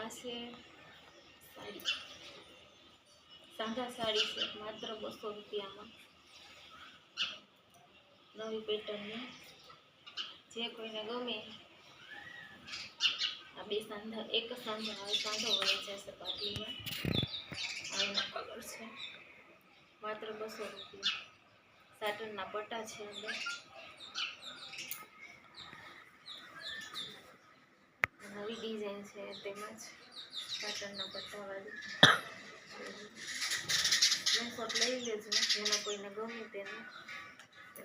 આ છે સાડી, સાંધા સાડી છે માત્ર 200 રૂપિયામાં, નવી પેટર્નની. જે કોઈને ગમે આ બે સાંધા, એક સાંધો આવે, સાંધો વળે જશે પાટલીમાં. આ એનો કલર છે, માત્ર 200 રૂપિયા. સાટનના પટ્ટા છે અંદર. નવી ડિઝાઇન છે તેમાં જ સાટનના પટ્ટાવાળી. સ્ક્રીનશોટ લઈ લેજો, જેને કોઈને ગમે તેને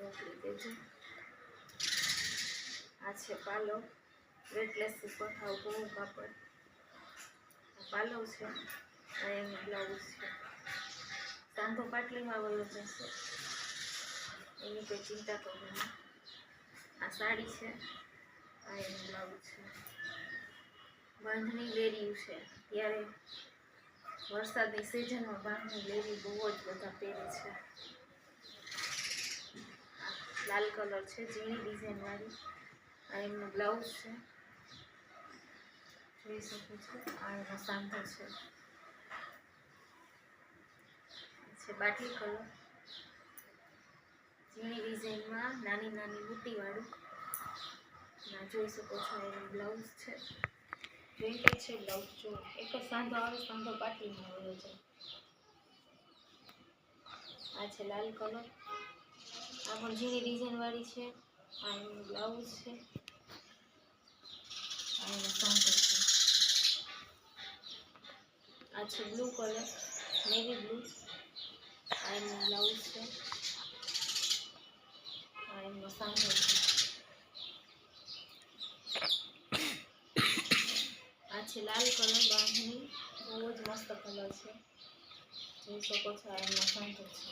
મોકલી દેજો. આ છે પાલવ, વેટલેસ ઉપર હાવ ઘણું કાપડ. આ પાલવ છે, આ એનું બ્લાઉઝ છે. સાંધો પાટલીમાં વયો જશે, એની કોઈ ચિંતા કરવાની. આ સાડી છે, આ એનું બ્લાઉઝ છે. બાંધણી લેરિયું છે, ત્યારે વરસાદની સિઝનમાં બાંધણી લેરી બહુ જ બધા પહેરે છે. લાલ કલર છે, ઝીણી ડિઝાઇન વાળી. આ એમનું બ્લાઉઝ છે, જોઈ શકો છો. આ એનો સાંધો છે બાટલી કલર, ઝીણી ડિઝાઇનમાં નાની નાની બુટ્ટીવાળું. ના જોઈ શકો છો, એનું બ્લાઉઝ છે. જોઈન્ટ છે બ્લાઉઝ. જો એક જ સાંધો આવે, સાંધો પાટલીમાં આવ્યો છે. આ છે લાલ કલર, આ પણ ઝીણી ડિઝાઇન વાળી છે. આ એનું બ્લાઉઝ છે, આ એનો સાંધો છે. આ છે બ્લુ કલર, નેવી બ્લુ. આ એનું બ્લાઉઝ છે, આ એનો સાંધો છે. આ છે લાલ કલર, બાંધણી બહુ જ મસ્ત કલર છે, જોઈ શકો છો. આ એનો સાંધો છે.